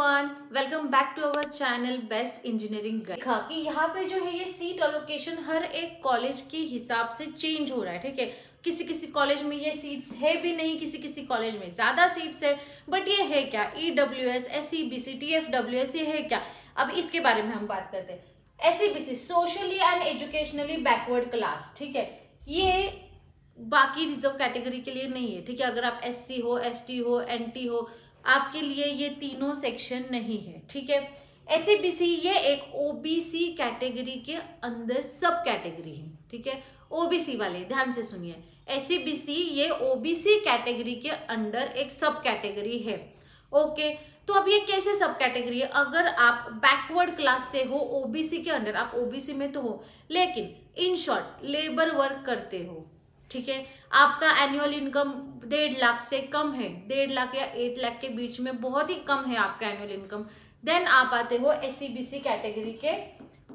Everyone, welcome back to our channel best engineering guide. देखा कि यहाँ पे जो है ये सीट एलोकेशन हर एक कॉलेज के हिसाब से चेंज हो रहा है। ठीक है, किसी किसी कॉलेज में ये सीट्स है भी नहीं, किसी किसी कॉलेज में ज़्यादा सीट्स है। बट ये है क्या, EWS, SEBC, TFWS ये है क्या? अब इसके बारे में हम बात करते हैं। SEBC socially and educationally backward class. ठीक है, ये बाकी रिजर्व कैटेगरी के लिए नहीं है। ठीक है, अगर आप SC हो, ST हो, NT हो, आपके लिए ये तीनों सेक्शन नहीं है। ठीक है, SEBC ये एक OBC कैटेगरी के अंदर सब कैटेगरी है। ठीक है, OBC वाले ध्यान से सुनिए, SEBC ये OBC कैटेगरी के अंडर एक सब कैटेगरी है। ओके, तो अब ये कैसे सब कैटेगरी है? अगर आप बैकवर्ड क्लास से हो, OBC के अंडर, आप OBC में तो हो, लेकिन इन शॉर्ट लेबर वर्क करते हो। ठीक है, आपका एनुअल इनकम 1.5 लाख से कम है, 1.5 लाख या 8 लाख के बीच में बहुत ही कम है आपका एनुअल इनकम, देन आप आते हो SEBC कैटेगरी के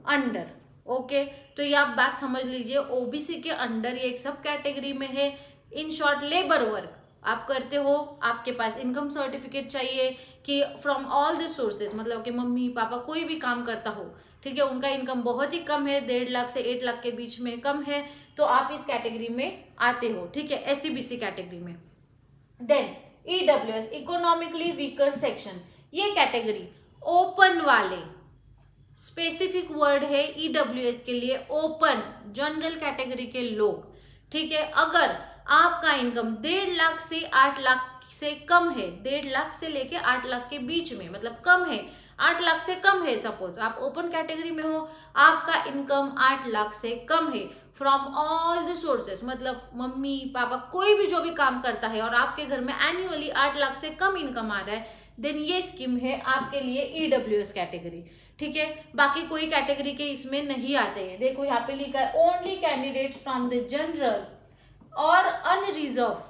अंडर। ओके, तो ये आप बात समझ लीजिए, OBC के अंडर ये एक सब कैटेगरी में है। इन शॉर्ट लेबर वर्क आप करते हो, आपके पास इनकम सर्टिफिकेट चाहिए कि फ्रॉम ऑल द सोर्सेज, मतलब कि मम्मी पापा कोई भी काम करता हो, ठीक है, उनका इनकम बहुत ही कम है, 1.5 लाख से 8 लाख के बीच में कम है, तो आप इस कैटेगरी में आते हो। ठीक है, SEBC कैटेगरी में। Then EWS economically weaker section, ये कैटेगरी ओपन वाले, स्पेसिफिक वर्ड है EWS के लिए, ओपन जनरल कैटेगरी के लोग। ठीक है, अगर आपका इनकम 1.5 लाख से 8 लाख से कम है, 1.5 लाख से लेके 8 लाख के बीच में, मतलब कम है, 8 लाख से कम है, सपोज आप ओपन कैटेगरी में हो, आपका इनकम 8 लाख से कम है, फ्रॉम ऑल द सोर्सेस, मतलब मम्मी पापा कोई भी जो भी काम करता है और आपके घर में एनुअली 8 लाख से कम इनकम आ रहा है, देन ये स्कीम है आपके लिए EWS कैटेगरी। ठीक है, बाकी कोई कैटेगरी के इसमें नहीं आते हैं। देखो यहाँ पे लिखा है only candidate from the general और अनरिजर्व।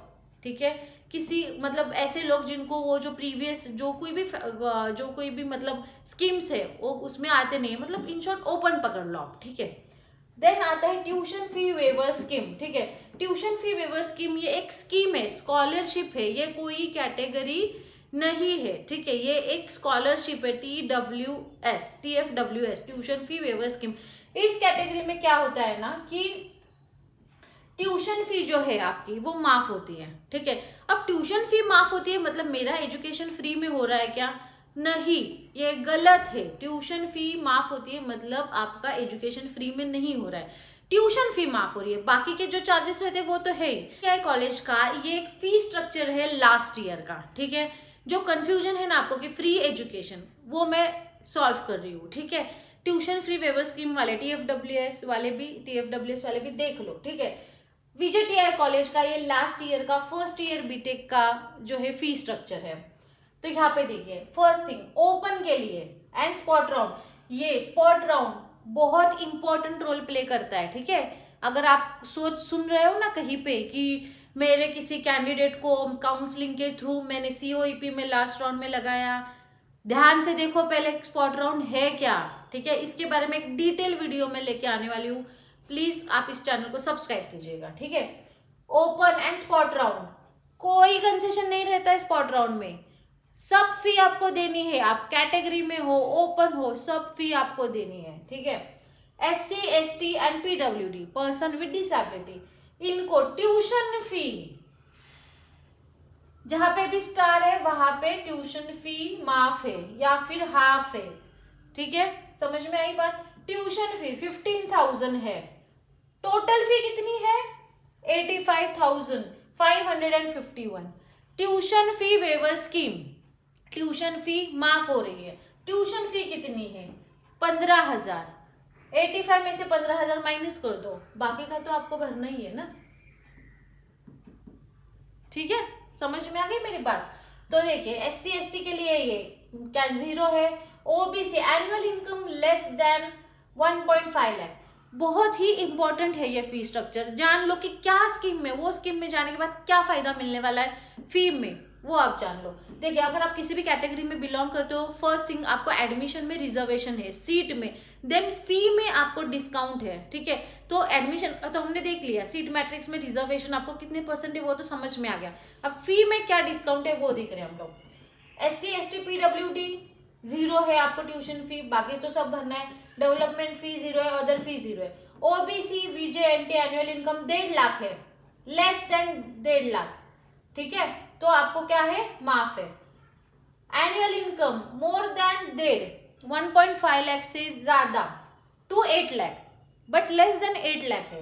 ठीक है, किसी मतलब ऐसे लोग जिनको वो जो प्रीवियस जो कोई भी मतलब स्कीम्स है वो उसमें आते नहीं है, मतलब इन शॉर्ट ओपन पकड़ लो आप। ठीक है, देन आता है ट्यूशन फी वेवर स्कीम। ठीक है, ट्यूशन फी वेवर स्कीम ये एक स्कीम है, स्कॉलरशिप है, ये कोई कैटेगरी नहीं है। ठीक है, ये एक स्कॉलरशिप है, TFWS tuition fee waiver scheme. इस कैटेगरी में क्या होता है ना कि ट्यूशन फी जो है आपकी वो माफ होती है। ठीक है, अब ट्यूशन फी माफ होती है मतलब मेरा एजुकेशन फ्री में हो रहा है क्या? नहीं, ये गलत है। ट्यूशन फी माफ होती है मतलब आपका एजुकेशन फ्री में नहीं हो रहा है, ट्यूशन फी माफ हो रही है, बाकी के जो चार्जेस रहते हैं वो तो है ही। क्या है कॉलेज का ये एक फी स्ट्रक्चर है लास्ट ईयर का। ठीक है, जो कंफ्यूजन है ना आपको कि फ्री एजुकेशन, वो मैं सॉल्व कर रही हूँ। ठीक है, ट्यूशन फ्री वेवर स्कीम वाले TFWS वाले भी देख लो। ठीक है, VJTI कॉलेज का ये लास्ट ईयर का फर्स्ट ईयर बीटेक का जो है फी स्ट्रक्चर है। तो यहाँ पे देखिए, फर्स्ट थिंग ओपन के लिए एंड स्पॉट राउंड, ये स्पॉट राउंड बहुत इंपॉर्टेंट रोल प्ले करता है। ठीक है, अगर आप सुन रहे हो ना कहीं पे कि मेरे किसी कैंडिडेट को काउंसलिंग के थ्रू मैंने COEP में लास्ट राउंड में लगाया, ध्यान से देखो पहले स्पॉट राउंड है क्या। ठीक है, इसके बारे में एक डिटेल वीडियो में लेके आने वाली हूँ, प्लीज आप इस चैनल को सब्सक्राइब कीजिएगा। ठीक है, ओपन एंड स्पॉट राउंड कोई कंसेशन नहीं रहता है। स्पॉट राउंड में सब फी आपको देनी है, आप कैटेगरी में हो, ओपन हो, सब फी आपको देनी है। ठीक है, SC ST and PWD person with disability, इनको ट्यूशन फी जहां पे भी स्टार है वहां पे ट्यूशन फी माफ है या फिर हाफ है। ठीक है, समझ में आई बात? ट्यूशन फी 15,000 है, टोटल फी कितनी है? 85,551। Tuition fee waiver scheme, tuition fee माफ हो रही है, ट्यूशन फी कितनी है? 15,000। 85 में से 15,000 माइनस कर दो, बाकी का तो आपको भरना ही है ना। ठीक है, समझ में आ गई मेरी बात? तो देखिए SC ST के लिए ये कैन 0 है, OBC annual income less than 1.5 lakh, बहुत ही इंपॉर्टेंट है ये फी स्ट्रक्चर। जान लो कि क्या स्कीम में, वो स्कीम में जाने के बाद क्या फायदा मिलने वाला है फी में, वो आप जान लो। देखिए, अगर आप किसी भी कैटेगरी में बिलोंग करते हो, फर्स्ट थिंग आपको एडमिशन में रिजर्वेशन है, सीट में, देन फी में आपको डिस्काउंट है। ठीक है, तो एडमिशन तो हमने देख लिया, सीट मैट्रिक्स में रिजर्वेशन आपको कितने % है वो तो समझ में आ गया। अब फी में क्या डिस्काउंट है वो देख रहे हैं हम लोग। SC ST PWD 0 है आपको ट्यूशन फी, बाकी तो सब भरना है। डेवलपमेंट फी 0 है, अदर फी 0 है। ओबीसी वीजे एनटी एनुअल इनकम 1.5 लाख है, लेस देन 1.5 लाख, ठीक है, तो आपको क्या है, माफ है। Annual income more than 1.5 lakh से ज्यादा to 8 lakh but less than 8 lakh है,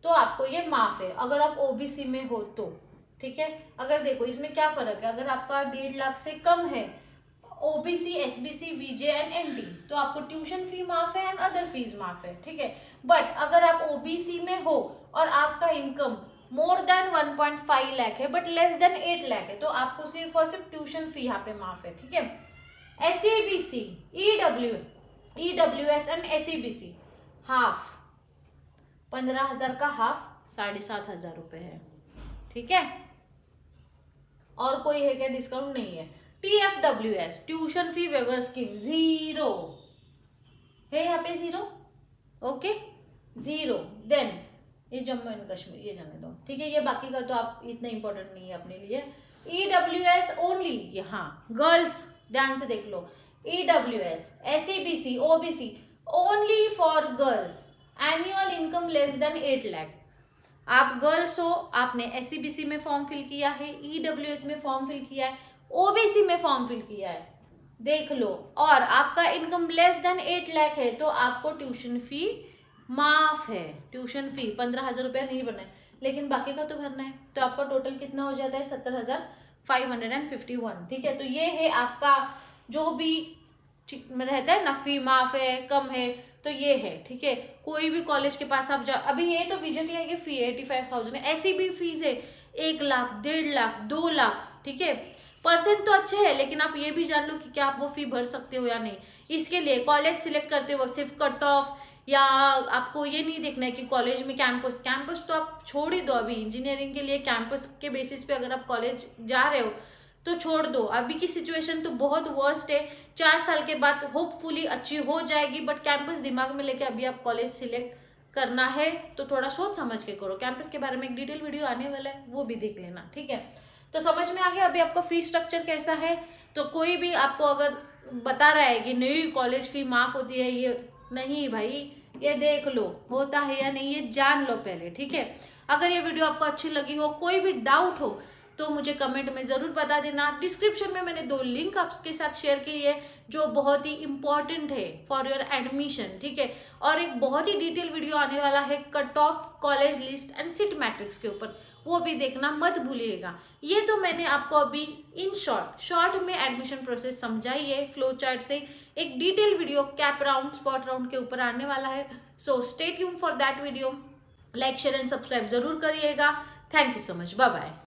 तो आपको ये माफ है अगर आप ओबीसी में हो तो, ठीक है। अगर देखो इसमें क्या फर्क है, अगर आपका 1.5 लाख से कम है, OBC SBC VJ and NT, तो आपको ट्यूशन फी माफ है एंड अदर फीस माफ है, ठीक है। बट अगर आप ओबीसी में हो और आपका इनकम मोर देन 1.5 लाख है बट लेस देन 8 लाख है, तो आपको सिर्फ और सिर्फ ट्यूशन फी यहाँ पे माफ है, ठीक है। SEBC, EWS and SEBC half, 15,000 का हाफ 7,500 रुपये है, ठीक है। और कोई है क्या, डिस्काउंट नहीं है। TFWS tuition fee waiver scheme 0 है, यहाँ पे 0, ओके 0। देन ये जम्मू एंड कश्मीर, ये जाने दो, ठीक है, ये बाकी का तो आप इतना इंपॉर्टेंट नहीं है अपने लिए। EWS ओनली, यहाँ गर्ल्स ध्यान से देख लो, EWS SEBC OBC only for girls, annual income less than 8 lakh. आप गर्ल्स हो, आपने SEBC में फॉर्म फिल किया है, EWS में फॉर्म फिल किया है, OBC में फॉर्म फिल किया है, देख लो, और आपका इनकम लेस देन 8 लाख है, तो आपको ट्यूशन फी माफ है। ट्यूशन फी 15,000 रुपया नहीं भरना है, लेकिन बाकी का तो भरना है, तो आपका टोटल कितना हो जाता है, 70,551, ठीक है। तो ये है आपका जो भी रहता है ना, फी माफ है, कम है, तो ये है, ठीक है। कोई भी कॉलेज के पास आप जा, अभी ये तो विजिट की फी 85,000 है, ऐसी भी फीस है 1 लाख, 1.5 लाख, 2 लाख, ठीक है। परसेंट तो अच्छे है, लेकिन आप ये भी जान लो कि क्या आप वो फी भर सकते हो या नहीं। इसके लिए कॉलेज सिलेक्ट करते वक्त सिर्फ कट ऑफ, या आपको ये नहीं देखना है कि कॉलेज में कैंपस तो आप छोड़ ही दो। अभी इंजीनियरिंग के लिए कैंपस के बेसिस पे अगर आप कॉलेज जा रहे हो तो छोड़ दो, अभी की सिचुएशन तो बहुत वर्स्ट है। 4 साल के बाद होपफुली अच्छी हो जाएगी, बट कैंपस दिमाग में लेके अभी आप कॉलेज सिलेक्ट करना है तो थोड़ा सोच समझ के करो। कैंपस के बारे में एक डिटेल वीडियो आने वाला है, वो भी देख लेना, ठीक है। तो समझ में आ गया अभी आपका फी स्ट्रक्चर कैसा है। तो कोई भी आपको अगर बता रहा है कि नहीं कॉलेज फी माफ होती है, ये नहीं भाई, ये देख लो होता है या नहीं, ये जान लो पहले, ठीक है। अगर ये वीडियो आपको अच्छी लगी हो, कोई भी डाउट हो तो मुझे कमेंट में ज़रूर बता देना। डिस्क्रिप्शन में मैंने 2 लिंक आपके साथ शेयर की है जो बहुत ही इंपॉर्टेंट है फॉर योर एडमिशन, ठीक है। और एक बहुत ही डिटेल वीडियो आने वाला है cut off, college list and seat matrix के ऊपर, वो भी देखना मत भूलिएगा। ये तो मैंने आपको अभी इन शॉर्ट में एडमिशन प्रोसेस समझाई है, फ्लो चार्ट से। एक detail video CAP round, spot round के ऊपर आने वाला है, so stay tune for that video. Like share and subscribe जरूर करिएगा। Thank you so much, bye bye.